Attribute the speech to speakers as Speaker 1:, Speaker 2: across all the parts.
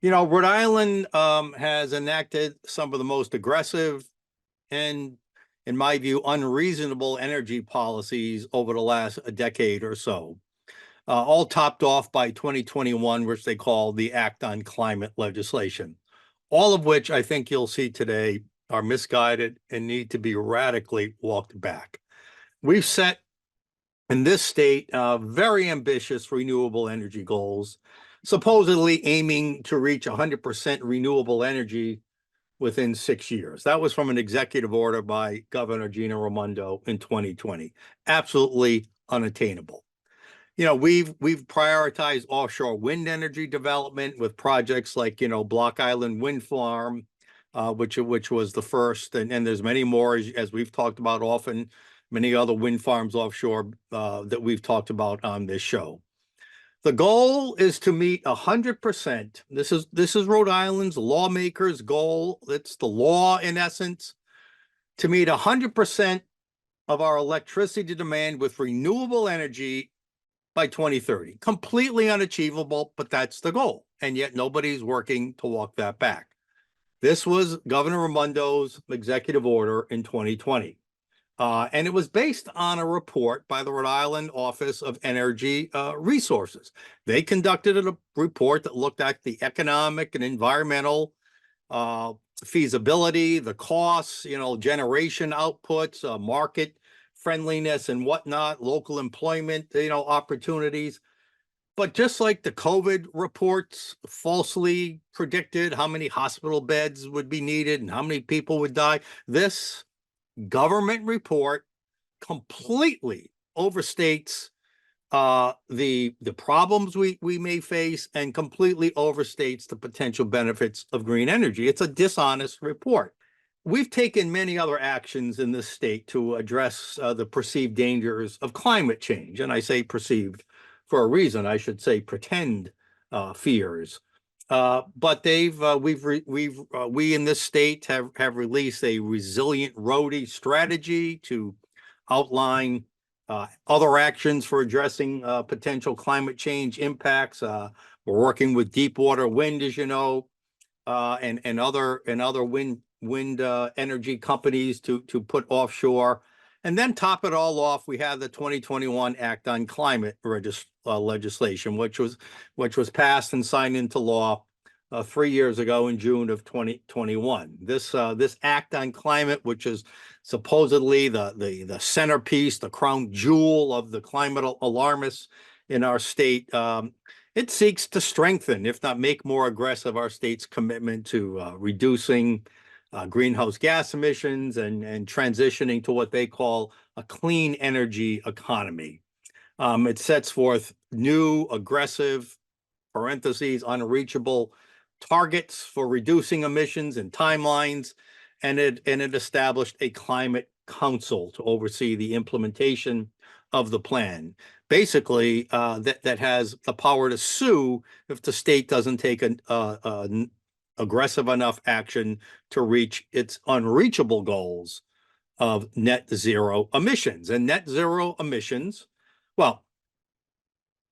Speaker 1: Rhode Island has enacted some of the most aggressive and, in my view, unreasonable energy policies over the last decade or so, all topped off by 2021, which they call the Act on Climate legislation, all of which I think you'll see today are misguided and need to be radically walked back. We've set in this state very ambitious renewable energy goals, supposedly aiming to reach 100% renewable energy within 6 years. That was from an executive order by Governor Gina Raimondo in 2020. Absolutely unattainable. We've prioritized offshore wind energy development with projects like Block Island Wind Farm, which was the first, and there's many more as we've talked about often, many other wind farms offshore that we've talked about on this show. The goal is to meet 100%. This is Rhode Island's lawmakers' goal. It's the law in essence, to meet 100% of our electricity demand with renewable energy by 2030. Completely unachievable, but that's the goal. And yet nobody's working to walk that back. This was Governor Raimondo's executive order in 2020. And it was based on a report by the Rhode Island Office of Energy Resources. They conducted a report that looked at the economic and environmental feasibility, the costs, generation outputs, market friendliness and whatnot, local employment, opportunities. But just like the COVID reports falsely predicted how many hospital beds would be needed and how many people would die, this government report completely overstates the problems we may face and completely overstates the potential benefits of green energy. It's a dishonest report. We've taken many other actions in this state to address the perceived dangers of climate change, and I say perceived for a reason. I should say pretend fears. But we in this state have released a resilient roadie strategy to outline other actions for addressing potential climate change impacts. We're working with Deepwater Wind, as you know, and other wind energy companies to put offshore. And then top it all off, we have the 2021 Act on Climate legislation, which was passed and signed into law 3 years ago in June of 2021. This Act on Climate, which is supposedly the centerpiece, the crown jewel of the climate alarmists in our state, it seeks to strengthen, if not make more aggressive, our state's commitment to reducing greenhouse gas emissions and transitioning to what they call a clean energy economy. It sets forth new, aggressive, parentheses, unreachable targets for reducing emissions and timelines, and it established a climate council to oversee the implementation of the plan. Basically, that has the power to sue if the state doesn't take an aggressive enough action to reach its unreachable goals of net zero emissions. And net zero emissions, well,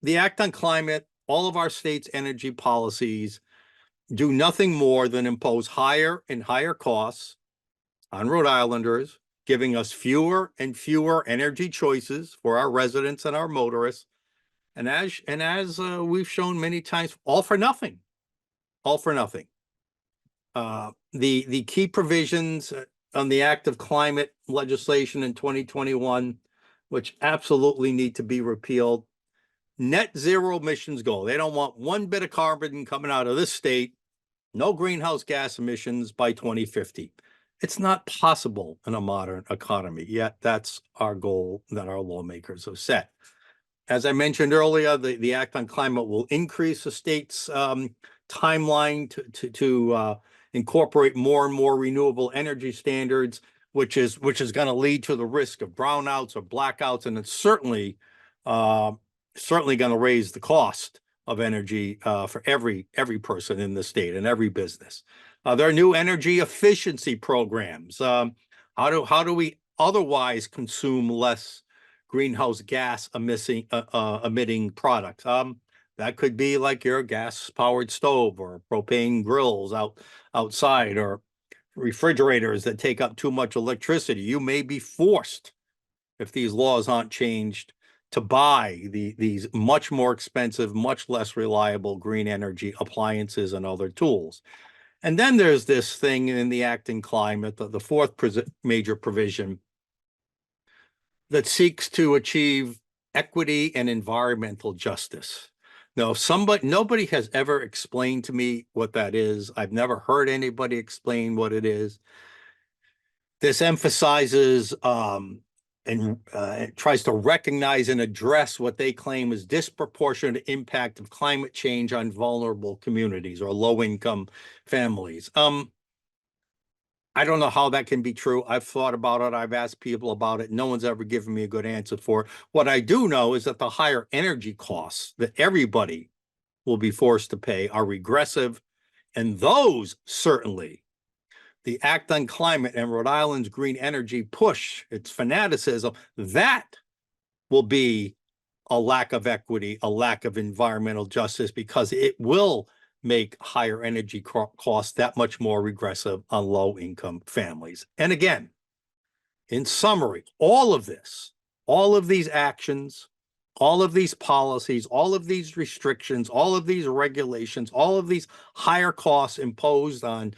Speaker 1: the Act on Climate, all of our state's energy policies do nothing more than impose higher and higher costs on Rhode Islanders, giving us fewer and fewer energy choices for our residents and our motorists. And as we've shown many times, all for nothing. All for nothing. The key provisions on the Act of Climate legislation in 2021, which absolutely need to be repealed. Net zero emissions goal. They don't want one bit of carbon coming out of this state. No greenhouse gas emissions by 2050. It's not possible in a modern economy, yet that's our goal that our lawmakers have set. As I mentioned earlier, the Act on Climate will increase the state's timeline to incorporate more and more renewable energy standards, which is going to lead to the risk of brownouts or blackouts, and it's certainly going to raise the cost of energy for every person in the state and every business. There are new energy efficiency programs. How do we otherwise consume less greenhouse gas emitting products? That could be like your gas powered stove or propane grills outside, or refrigerators that take up too much electricity. You may be forced, if these laws aren't changed, to buy these much more expensive, much less reliable green energy appliances and other tools. And then there's this thing in the Act and Climate, the fourth major provision, that seeks to achieve equity and environmental justice. Now, nobody has ever explained to me what that is. I've never heard anybody explain what it is. This emphasizes and tries to recognize and address what they claim is disproportionate impact of climate change on vulnerable communities or low-income families. I don't know how that can be true. I've thought about it. I've asked people about it. No one's ever given me a good answer for it. What I do know is that the higher energy costs that everybody will be forced to pay are regressive, and those certainly, the Act on Climate and Rhode Island's green energy push, its fanaticism, that will be a lack of equity, a lack of environmental justice, because it will make higher energy costs that much more regressive on low-income families. And again, in summary, all of this, all of these actions, all of these policies, all of these restrictions, all of these regulations, all of these higher costs imposed on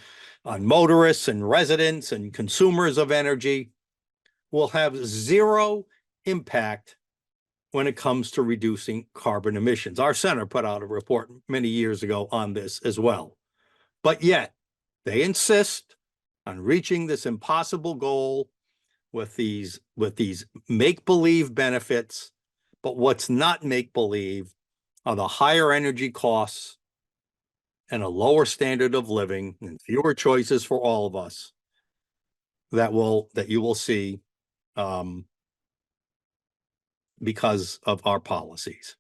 Speaker 1: motorists and residents and consumers of energy will have zero impact when it comes to reducing carbon emissions. Our center put out a report many years ago on this as well. But yet, they insist on reaching this impossible goal with these make-believe benefits. But what's not make-believe are the higher energy costs and a lower standard of living and fewer choices for all of us that you will see because of our policies.